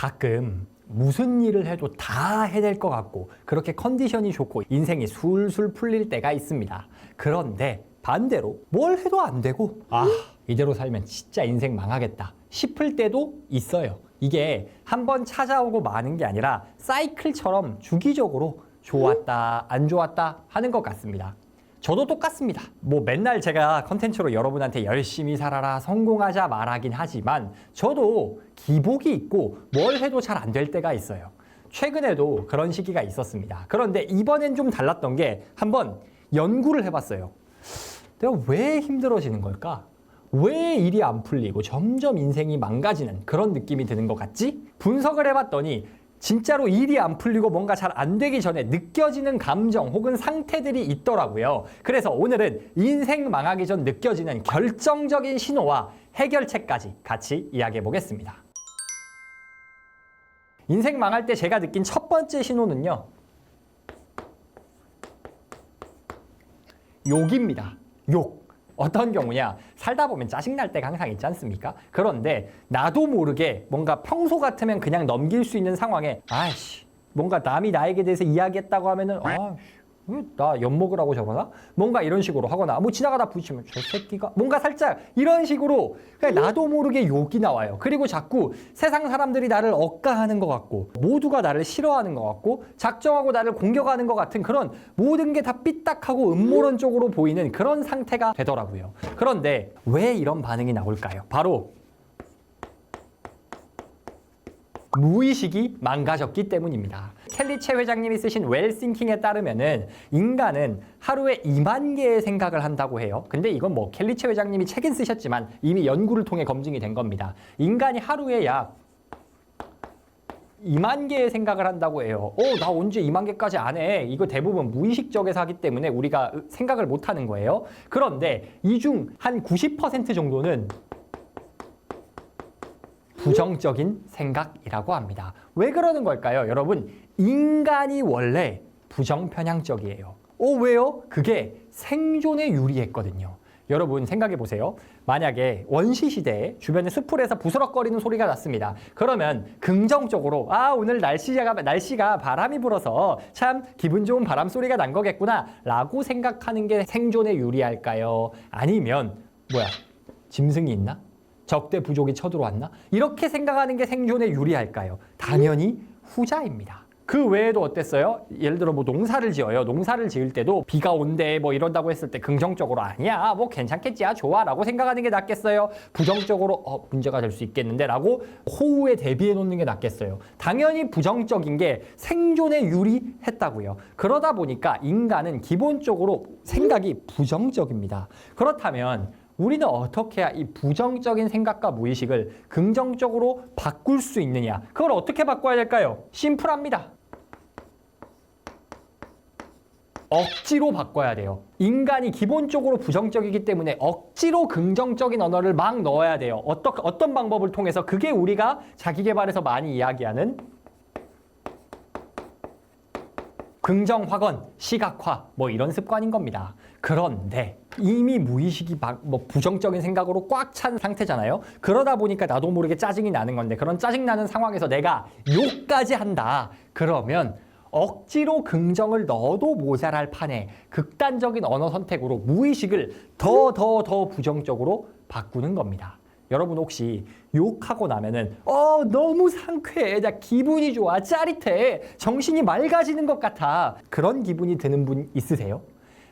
가끔 무슨 일을 해도 다 해낼 것 같고 그렇게 컨디션이 좋고 인생이 술술 풀릴 때가 있습니다. 그런데 반대로 뭘 해도 안 되고 이대로 살면 진짜 인생 망하겠다 싶을 때도 있어요. 이게 한번 찾아오고 마는 게 아니라 사이클처럼 주기적으로 좋았다 안 좋았다 하는 것 같습니다. 저도 똑같습니다. 뭐 맨날 제가 컨텐츠로 여러분한테 열심히 살아라 성공하자 말하긴 하지만 저도 기복이 있고 뭘 해도 잘 안 될 때가 있어요. 최근에도 그런 시기가 있었습니다. 그런데 이번엔 좀 달랐던 게 한번 연구를 해봤어요. 내가 왜 힘들어지는 걸까? 왜 일이 안 풀리고 점점 인생이 망가지는 그런 느낌이 드는 것 같지? 분석을 해봤더니 진짜로 일이 안 풀리고 뭔가 잘 안 되기 전에 느껴지는 감정 혹은 상태들이 있더라고요. 그래서 오늘은 인생 망하기 전 느껴지는 결정적인 신호와 해결책까지 같이 이야기해 보겠습니다. 인생 망할 때 제가 느낀 첫 번째 신호는요. 욕입니다. 욕. 어떤 경우냐, 살다 보면 짜증날 때가 항상 있지 않습니까? 그런데 나도 모르게 뭔가 평소 같으면 그냥 넘길 수 있는 상황에 뭔가 남이 나에게 대해서 이야기했다고 하면은 왜 나 엿먹으라고 저러나? 뭔가 이런 식으로 하거나 뭐 지나가다 부딪히면 저 새끼가 뭔가 살짝 이런 식으로 그냥 나도 모르게 욕이 나와요. 그리고 자꾸 세상 사람들이 나를 억까하는 것 같고 모두가 나를 싫어하는 것 같고 작정하고 나를 공격하는 것 같은 그런 모든 게 다 삐딱하고 음모론적으로 보이는 그런 상태가 되더라고요. 그런데 왜 이런 반응이 나올까요? 바로 무의식이 망가졌기 때문입니다. 켈리 최 회장님이 쓰신 웰싱킹에 따르면은 인간은 하루에 2만 개의 생각을 한다고 해요. 근데 이건 뭐 켈리 최 회장님이 책은 쓰셨지만 이미 연구를 통해 검증이 된 겁니다. 인간이 하루에 약 2만 개의 생각을 한다고 해요. 나 언제 2만 개까지 안 해? 이거 대부분 무의식적에서 하기 때문에 우리가 생각을 못 하는 거예요. 그런데 이 중 한 90% 정도는 부정적인 생각이라고 합니다. 왜 그러는 걸까요? 여러분, 인간이 원래 부정편향적이에요. 왜요? 그게 생존에 유리했거든요. 여러분 생각해 보세요. 만약에 원시시대에 주변에 숲풀에서 부스럭거리는 소리가 났습니다. 그러면 긍정적으로 오늘 날씨가 바람이 불어서 참 기분 좋은 바람 소리가 난 거겠구나 라고 생각하는 게 생존에 유리할까요? 아니면 짐승이 있나? 적대 부족이 쳐들어왔나? 이렇게 생각하는 게 생존에 유리할까요? 당연히 후자입니다. 그 외에도 어땠어요? 예를 들어 뭐 농사를 지어요. 농사를 지을 때도 비가 온대 뭐 이런다고 했을 때 긍정적으로 아니야 뭐 괜찮겠지 좋아 라고 생각하는 게 낫겠어요? 부정적으로 문제가 될 수 있겠는데 라고 호우에 대비해 놓는 게 낫겠어요? 당연히 부정적인 게 생존에 유리했다고요. 그러다 보니까 인간은 기본적으로 생각이 부정적입니다. 그렇다면 우리는 어떻게 해야 이 부정적인 생각과 무의식을 긍정적으로 바꿀 수 있느냐? 그걸 어떻게 바꿔야 될까요? 심플합니다. 억지로 바꿔야 돼요. 인간이 기본적으로 부정적이기 때문에 억지로 긍정적인 언어를 막 넣어야 돼요. 어떤 방법을 통해서? 그게 우리가 자기계발에서 많이 이야기하는 긍정확언, 시각화 뭐 이런 습관인 겁니다. 그런데 이미 무의식이 부정적인 생각으로 꽉 찬 상태잖아요. 그러다 보니까 나도 모르게 짜증이 나는 건데 그런 짜증나는 상황에서 내가 욕까지 한다. 그러면 억지로 긍정을 넣어도 모자랄 판에 극단적인 언어 선택으로 무의식을 더 부정적으로 바꾸는 겁니다. 여러분 혹시 욕하고 나면은 너무 상쾌해, 나 기분이 좋아, 짜릿해, 정신이 맑아지는 것 같아 그런 기분이 드는 분 있으세요?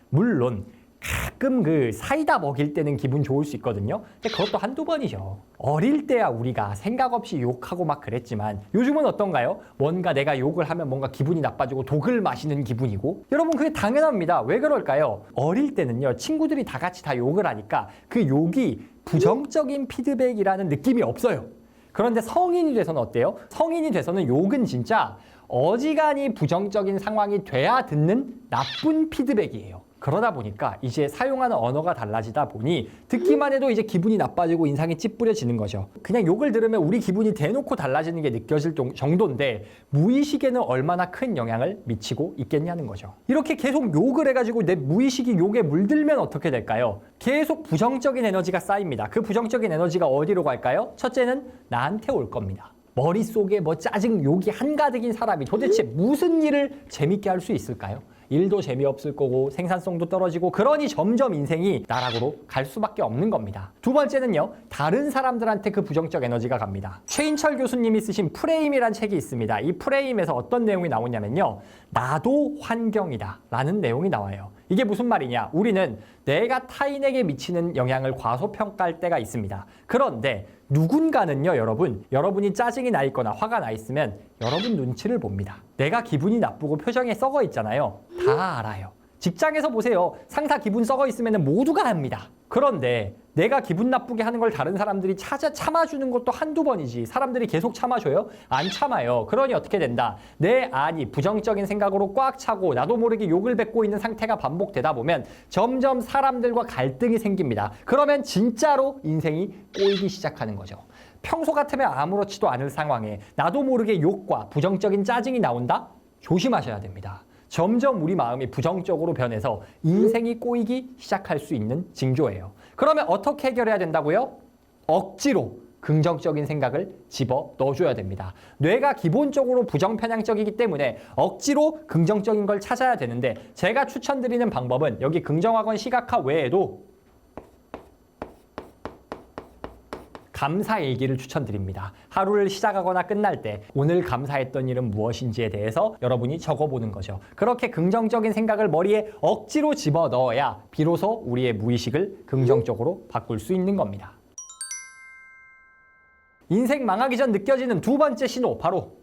물론 가끔 그 사이다 먹일 때는 기분 좋을 수 있거든요. 근데 그것도 한두 번이죠. 어릴 때야 우리가 생각 없이 욕하고 막 그랬지만 요즘은 어떤가요? 뭔가 내가 욕을 하면 뭔가 기분이 나빠지고 독을 마시는 기분이고 여러분 그게 당연합니다. 왜 그럴까요? 어릴 때는요 친구들이 다 같이 다 욕을 하니까 그 욕이 부정적인 피드백이라는 느낌이 없어요. 그런데 성인이 돼서는 어때요? 성인이 돼서는 욕은 진짜 어지간히 부정적인 상황이 돼야 듣는 나쁜 피드백이에요. 그러다 보니까 이제 사용하는 언어가 달라지다 보니 듣기만 해도 이제 기분이 나빠지고 인상이 찌푸려지는 거죠. 그냥 욕을 들으면 우리 기분이 대놓고 달라지는 게 느껴질 정도인데 무의식에는 얼마나 큰 영향을 미치고 있겠냐는 거죠. 이렇게 계속 욕을 해가지고 내 무의식이 욕에 물들면 어떻게 될까요? 계속 부정적인 에너지가 쌓입니다. 그 부정적인 에너지가 어디로 갈까요? 첫째는 나한테 올 겁니다. 머릿속에 뭐 짜증, 욕이 한가득인 사람이 도대체 무슨 일을 재밌게 할 수 있을까요? 일도 재미없을 거고 생산성도 떨어지고 그러니 점점 인생이 나락으로 갈 수밖에 없는 겁니다. 두 번째는요. 다른 사람들한테 그 부정적 에너지가 갑니다. 최인철 교수님이 쓰신 프레임이란 책이 있습니다. 이 프레임에서 어떤 내용이 나오냐면요. 나도 환경이다 라는 내용이 나와요. 이게 무슨 말이냐? 우리는 내가 타인에게 미치는 영향을 과소평가할 때가 있습니다. 그런데 누군가는요, 여러분이 짜증이 나 있거나 화가 나 있으면 여러분 눈치를 봅니다. 내가 기분이 나쁘고 표정에 썩어 있잖아요. 다 알아요. 직장에서 보세요. 상사 기분 썩어 있으면 모두가 압니다. 그런데 내가 기분 나쁘게 하는 걸 다른 사람들이 참아주는 것도 한두 번이지. 사람들이 계속 참아줘요? 안 참아요. 그러니 어떻게 된다? 내 안이 부정적인 생각으로 꽉 차고 나도 모르게 욕을 뱉고 있는 상태가 반복되다 보면 점점 사람들과 갈등이 생깁니다. 그러면 진짜로 인생이 꼬이기 시작하는 거죠. 평소 같으면 아무렇지도 않을 상황에 나도 모르게 욕과 부정적인 짜증이 나온다? 조심하셔야 됩니다. 점점 우리 마음이 부정적으로 변해서 인생이 꼬이기 시작할 수 있는 징조예요. 그러면 어떻게 해결해야 된다고요? 억지로 긍정적인 생각을 집어 넣어줘야 됩니다. 뇌가 기본적으로 부정편향적이기 때문에 억지로 긍정적인 걸 찾아야 되는데 제가 추천드리는 방법은 여기 긍정학원 시각화 외에도 감사일기를 추천드립니다. 하루를 시작하거나 끝날 때 오늘 감사했던 일은 무엇인지에 대해서 여러분이 적어보는 거죠. 그렇게 긍정적인 생각을 머리에 억지로 집어넣어야 비로소 우리의 무의식을 긍정적으로 바꿀 수 있는 겁니다. 인생 망하기 전 느껴지는 두 번째 신호, 바로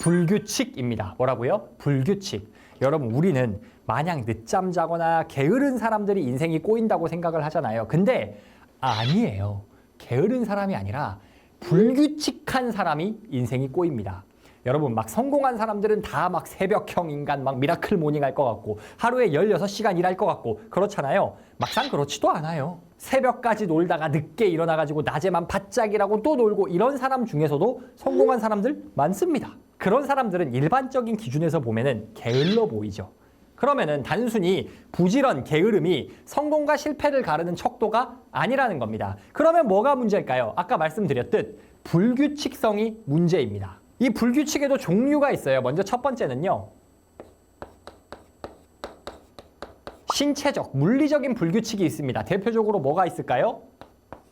불규칙입니다. 뭐라고요? 불규칙. 여러분, 우리는 마냥 늦잠 자거나 게으른 사람들이 인생이 꼬인다고 생각을 하잖아요. 근데 아니에요. 게으른 사람이 아니라 불규칙한 사람이 인생이 꼬입니다. 여러분, 막 성공한 사람들은 다 막 새벽형 인간, 막 미라클 모닝 할 것 같고 하루에 16시간 일할 것 같고 그렇잖아요. 막상 그렇지도 않아요. 새벽까지 놀다가 늦게 일어나가지고 낮에만 바짝 일하고 또 놀고 이런 사람 중에서도 성공한 사람들 많습니다. 그런 사람들은 일반적인 기준에서 보면은 게을러 보이죠. 그러면은 단순히 부지런, 게으름이 성공과 실패를 가르는 척도가 아니라는 겁니다. 그러면 뭐가 문제일까요? 아까 말씀드렸듯 불규칙성이 문제입니다. 이 불규칙에도 종류가 있어요. 먼저 첫 번째는요. 신체적, 물리적인 불규칙이 있습니다. 대표적으로 뭐가 있을까요?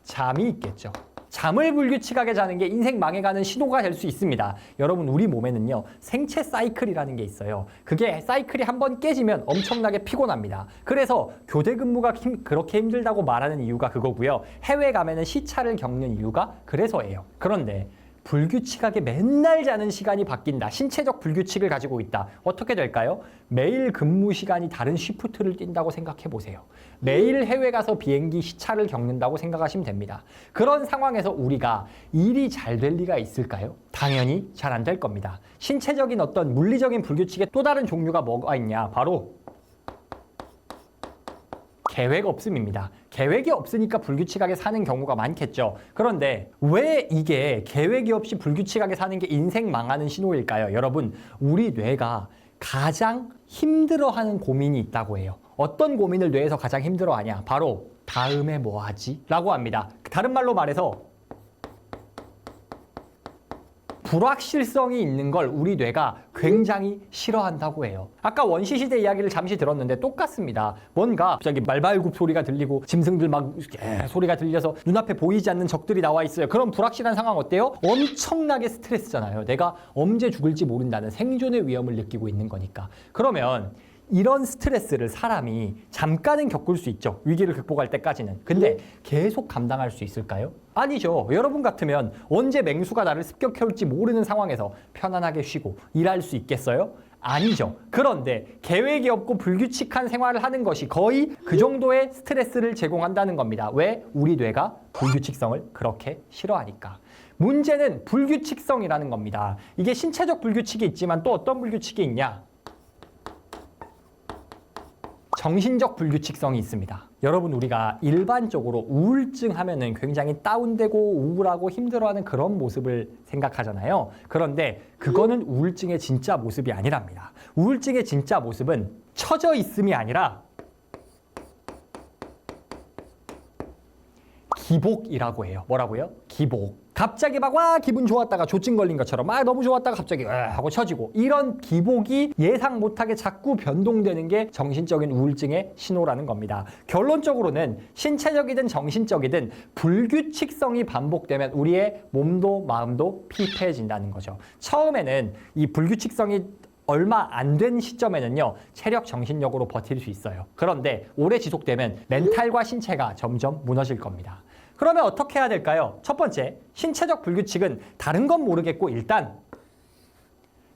잠이 있겠죠. 잠을 불규칙하게 자는 게 인생 망해가는 신호가 될 수 있습니다. 여러분, 우리 몸에는요, 생체 사이클이라는 게 있어요. 그게 사이클이 한번 깨지면 엄청나게 피곤합니다. 그래서 교대 근무가 그렇게 힘들다고 말하는 이유가 그거고요. 해외 가면은 시차를 겪는 이유가 그래서예요. 그런데 불규칙하게 맨날 자는 시간이 바뀐다. 신체적 불규칙을 가지고 있다. 어떻게 될까요? 매일 근무 시간이 다른 쉬프트를 뛴다고 생각해 보세요. 매일 해외 가서 비행기 시차를 겪는다고 생각하시면 됩니다. 그런 상황에서 우리가 일이 잘 될 리가 있을까요? 당연히 잘 안 될 겁니다. 신체적인 어떤 물리적인 불규칙의 또 다른 종류가 뭐가 있냐? 바로 계획 없음입니다. 계획이 없으니까 불규칙하게 사는 경우가 많겠죠. 그런데 왜 이게 계획이 없이 불규칙하게 사는 게 인생 망하는 신호일까요? 여러분, 우리 뇌가 가장 힘들어하는 고민이 있다고 해요. 어떤 고민을 뇌에서 가장 힘들어하냐? 바로 다음에 뭐 하지? 라고 합니다. 다른 말로 말해서 불확실성이 있는 걸 우리 뇌가 굉장히 싫어한다고 해요. 아까 원시시대 이야기를 잠시 들었는데 똑같습니다. 뭔가 갑자기 말발굽 소리가 들리고 짐승들 막 소리가 들려서 눈앞에 보이지 않는 적들이 나와 있어요. 그런 불확실한 상황 어때요? 엄청나게 스트레스잖아요. 내가 언제 죽을지 모른다는 생존의 위험을 느끼고 있는 거니까. 그러면 이런 스트레스를 사람이 잠깐은 겪을 수 있죠. 위기를 극복할 때까지는. 근데 계속 감당할 수 있을까요? 아니죠. 여러분 같으면 언제 맹수가 나를 습격해올지 모르는 상황에서 편안하게 쉬고 일할 수 있겠어요? 아니죠. 그런데 계획이 없고 불규칙한 생활을 하는 것이 거의 그 정도의 스트레스를 제공한다는 겁니다. 왜? 우리 뇌가 불규칙성을 그렇게 싫어하니까. 문제는 불규칙성이라는 겁니다. 이게 신체적 불규칙이 있지만 또 어떤 불규칙이 있냐? 정신적 불규칙성이 있습니다. 여러분, 우리가 일반적으로 우울증 하면은 굉장히 다운되고 우울하고 힘들어하는 그런 모습을 생각하잖아요. 그런데 그거는 우울증의 진짜 모습이 아니랍니다. 우울증의 진짜 모습은 처져 있음이 아니라 기복이라고 해요. 뭐라고요? 기복. 갑자기 막 와 기분 좋았다가 조증 걸린 것처럼 막 너무 좋았다가 갑자기 하고 처지고, 이런 기복이 예상 못하게 자꾸 변동되는 게 정신적인 우울증의 신호라는 겁니다. 결론적으로는 신체적이든 정신적이든 불규칙성이 반복되면 우리의 몸도 마음도 피폐해진다는 거죠. 처음에는 이 불규칙성이 얼마 안 된 시점에는요, 체력, 정신력으로 버틸 수 있어요. 그런데 오래 지속되면 멘탈과 신체가 점점 무너질 겁니다. 그러면 어떻게 해야 될까요? 첫 번째, 신체적 불규칙은 다른 건 모르겠고 일단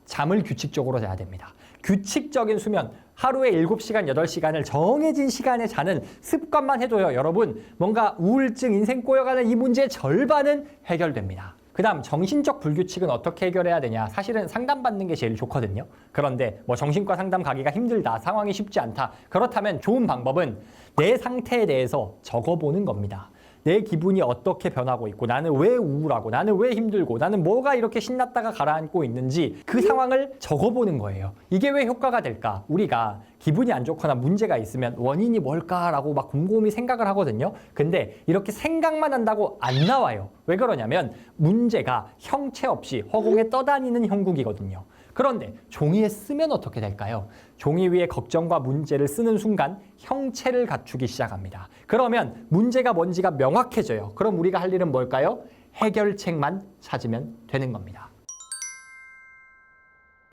잠을 규칙적으로 자야 됩니다. 규칙적인 수면, 하루에 7시간, 8시간을 정해진 시간에 자는 습관만 해도요, 여러분, 뭔가 우울증, 인생 꼬여가는 이 문제의 절반은 해결됩니다. 그 다음 정신적 불규칙은 어떻게 해결해야 되냐? 사실은 상담받는 게 제일 좋거든요. 그런데 뭐 정신과 상담 가기가 힘들다, 상황이 쉽지 않다. 그렇다면 좋은 방법은 내 상태에 대해서 적어보는 겁니다. 내 기분이 어떻게 변하고 있고, 나는 왜 우울하고, 나는 왜 힘들고, 나는 뭐가 이렇게 신났다가 가라앉고 있는지 그 상황을 적어보는 거예요. 이게 왜 효과가 될까? 우리가 기분이 안 좋거나 문제가 있으면 원인이 뭘까라고 막 곰곰이 생각을 하거든요. 근데 이렇게 생각만 한다고 안 나와요. 왜 그러냐면 문제가 형체 없이 허공에 떠다니는 형국이거든요. 그런데 종이에 쓰면 어떻게 될까요? 종이 위에 걱정과 문제를 쓰는 순간 형체를 갖추기 시작합니다. 그러면 문제가 뭔지가 명확해져요. 그럼 우리가 할 일은 뭘까요? 해결책만 찾으면 되는 겁니다.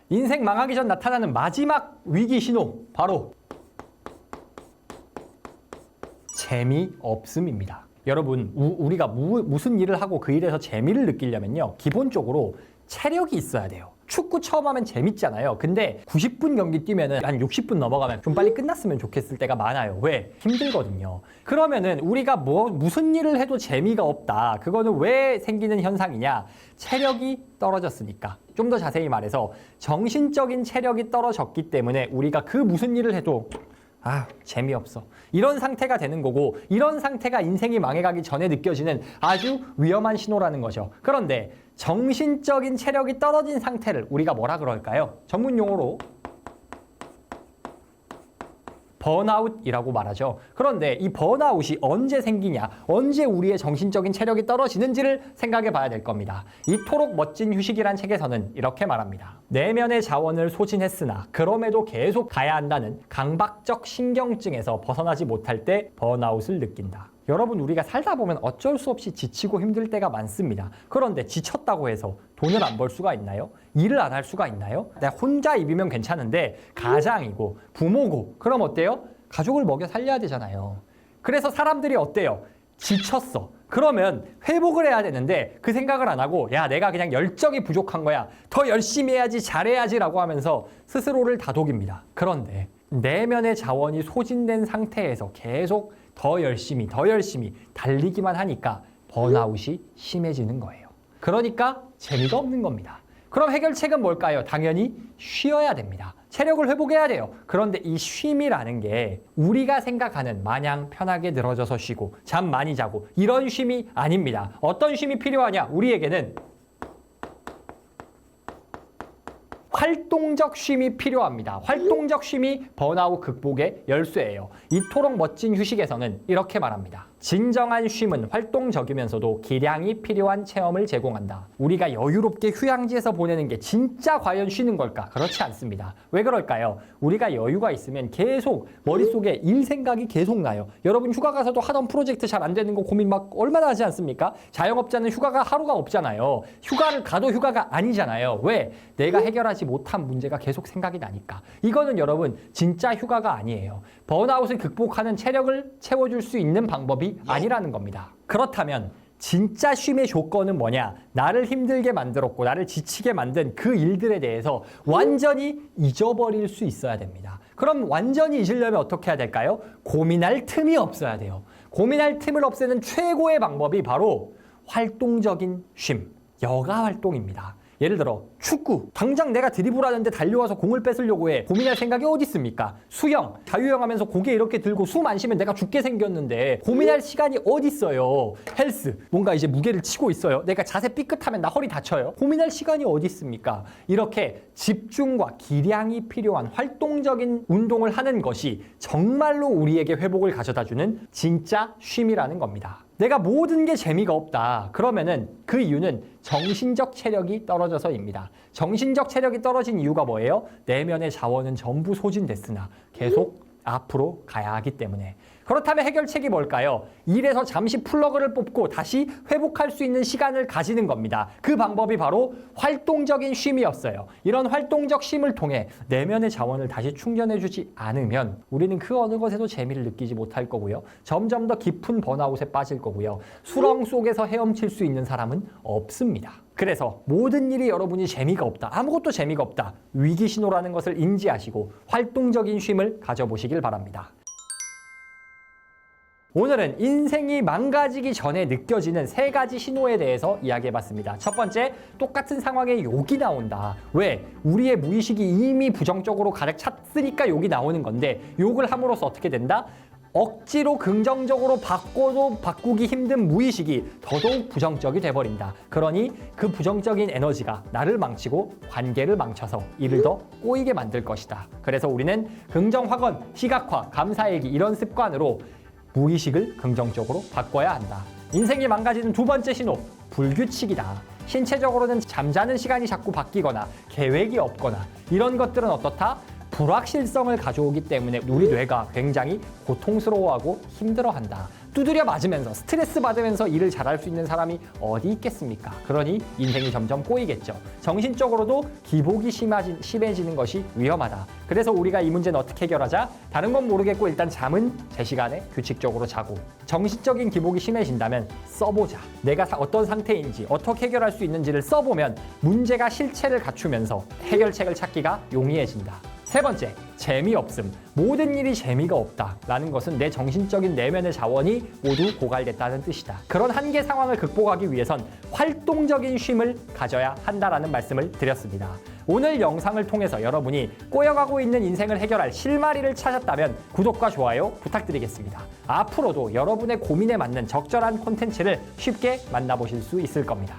인생 망하기 전 나타나는 마지막 위기 신호, 바로 재미없음입니다. 여러분, 우리가 무슨 일을 하고 그 일에서 재미를 느끼려면요, 기본적으로 체력이 있어야 돼요. 축구 처음 하면 재밌잖아요. 근데 90분 경기 뛰면은 한 60분 넘어가면 좀 빨리 끝났으면 좋겠을 때가 많아요. 왜? 힘들거든요. 그러면은 우리가 무슨 일을 해도 재미가 없다. 그거는 왜 생기는 현상이냐? 체력이 떨어졌으니까. 좀 더 자세히 말해서 정신적인 체력이 떨어졌기 때문에 우리가 그 무슨 일을 해도 재미없어. 이런 상태가 되는 거고, 이런 상태가 인생이 망해가기 전에 느껴지는 아주 위험한 신호라는 거죠. 그런데 정신적인 체력이 떨어진 상태를 우리가 뭐라 그럴까요? 전문 용어로 번아웃이라고 말하죠. 그런데 이 번아웃이 언제 생기냐, 언제 우리의 정신적인 체력이 떨어지는지를 생각해 봐야 될 겁니다. 이토록 멋진 휴식이란 책에서는 이렇게 말합니다. 내면의 자원을 소진했으나 그럼에도 계속 가야 한다는 강박적 신경증에서 벗어나지 못할 때 번아웃을 느낀다. 여러분, 우리가 살다 보면 어쩔 수 없이 지치고 힘들 때가 많습니다. 그런데 지쳤다고 해서 돈을 안 벌 수가 있나요? 일을 안 할 수가 있나요? 내가 혼자 입이면 괜찮은데 가장이고 부모고, 그럼 어때요? 가족을 먹여 살려야 되잖아요. 그래서 사람들이 어때요? 지쳤어. 그러면 회복을 해야 되는데 그 생각을 안 하고, 야, 내가 그냥 열정이 부족한 거야, 더 열심히 해야지, 잘해야지 라고 하면서 스스로를 다독입니다. 그런데 내면의 자원이 소진된 상태에서 계속 더 열심히 달리기만 하니까 번아웃이 심해지는 거예요. 그러니까 재미가 없는 겁니다. 그럼 해결책은 뭘까요? 당연히 쉬어야 됩니다. 체력을 회복해야 돼요. 그런데 이 쉼이라는 게 우리가 생각하는 마냥 편하게 늘어져서 쉬고 잠 많이 자고 이런 쉼이 아닙니다. 어떤 쉼이 필요하냐? 우리에게는 활동적 쉼이 필요합니다. 활동적 쉼이 번아웃 극복의 열쇠예요. 이토록 멋진 휴식에서는 이렇게 말합니다. 진정한 쉼은 활동적이면서도 기량이 필요한 체험을 제공한다. 우리가 여유롭게 휴양지에서 보내는 게 진짜 과연 쉬는 걸까? 그렇지 않습니다. 왜 그럴까요? 우리가 여유가 있으면 계속 머릿속에 일 생각이 계속 나요. 여러분, 휴가 가서도 하던 프로젝트 잘 안 되는 거 고민 막 얼마나 하지 않습니까? 자영업자는 휴가가 하루가 없잖아요. 휴가를 가도 휴가가 아니잖아요. 왜? 내가 해결하지 못한 문제가 계속 생각이 나니까. 이거는 여러분 진짜 휴가가 아니에요. 번아웃을 극복하는 체력을 채워줄 수 있는 방법이 아니라는 겁니다. 그렇다면 진짜 쉼의 조건은 뭐냐? 나를 힘들게 만들었고 나를 지치게 만든 그 일들에 대해서 완전히 잊어버릴 수 있어야 됩니다. 그럼 완전히 잊으려면 어떻게 해야 될까요? 고민할 틈이 없어야 돼요. 고민할 틈을 없애는 최고의 방법이 바로 활동적인 쉼, 여가 활동입니다. 예를 들어 축구, 당장 내가 드리블하는데 달려와서 공을 뺏으려고 해. 고민할 생각이 어디 있습니까? 수영, 자유형하면서 고개 이렇게 들고 숨 안 쉬면 내가 죽게 생겼는데 고민할 시간이 어디 있어요? 헬스, 뭔가 이제 무게를 치고 있어요. 내가 자세 삐끗하면 나 허리 다쳐요. 고민할 시간이 어디 있습니까? 이렇게 집중과 기량이 필요한 활동적인 운동을 하는 것이 정말로 우리에게 회복을 가져다주는 진짜 쉼이라는 겁니다. 내가 모든 게 재미가 없다. 그러면은 그 이유는 정신적 체력이 떨어져서입니다. 정신적 체력이 떨어진 이유가 뭐예요? 내면의 자원은 전부 소진됐으나 계속 앞으로 가야 하기 때문에. 그렇다면 해결책이 뭘까요? 일에서 잠시 플러그를 뽑고 다시 회복할 수 있는 시간을 가지는 겁니다. 그 방법이 바로 활동적인 쉼이었어요. 이런 활동적 쉼을 통해 내면의 자원을 다시 충전해주지 않으면 우리는 그 어느 것에도 재미를 느끼지 못할 거고요. 점점 더 깊은 번아웃에 빠질 거고요. 수렁 속에서 헤엄칠 수 있는 사람은 없습니다. 그래서 모든 일이 여러분이 재미가 없다, 아무것도 재미가 없다, 위기 신호라는 것을 인지하시고 활동적인 쉼을 가져보시길 바랍니다. 오늘은 인생이 망가지기 전에 느껴지는 3가지 신호에 대해서 이야기해봤습니다. 첫 번째, 똑같은 상황에 욕이 나온다. 왜? 우리의 무의식이 이미 부정적으로 가득 찼으니까 욕이 나오는 건데, 욕을 함으로써 어떻게 된다? 억지로 긍정적으로 바꿔도 바꾸기 힘든 무의식이 더더욱 부정적이 돼버린다. 그러니 그 부정적인 에너지가 나를 망치고 관계를 망쳐서 일을 더 꼬이게 만들 것이다. 그래서 우리는 긍정 확언, 시각화, 감사일기 이런 습관으로 무의식을 긍정적으로 바꿔야 한다. 인생이 망가지는 2번째 신호, 불규칙이다. 신체적으로는 잠자는 시간이 자꾸 바뀌거나 계획이 없거나 이런 것들은 어떻다? 불확실성을 가져오기 때문에 우리 뇌가 굉장히 고통스러워하고 힘들어한다. 두드려 맞으면서 스트레스 받으면서 일을 잘할 수 있는 사람이 어디 있겠습니까? 그러니 인생이 점점 꼬이겠죠. 정신적으로도 기복이 심해지는 것이 위험하다. 그래서 우리가 이 문제는 어떻게 해결하자? 다른 건 모르겠고 일단 잠은 제 시간에 규칙적으로 자고, 정신적인 기복이 심해진다면 써보자. 내가 어떤 상태인지 어떻게 해결할 수 있는지를 써보면 문제가 실체를 갖추면서 해결책을 찾기가 용이해진다. 3번째, 재미없음. 모든 일이 재미가 없다라는 것은 내 정신적인 내면의 자원이 모두 고갈됐다는 뜻이다. 그런 한계 상황을 극복하기 위해선 활동적인 쉼을 가져야 한다라는 말씀을 드렸습니다. 오늘 영상을 통해서 여러분이 꼬여가고 있는 인생을 해결할 실마리를 찾았다면 구독과 좋아요 부탁드리겠습니다. 앞으로도 여러분의 고민에 맞는 적절한 콘텐츠를 쉽게 만나보실 수 있을 겁니다.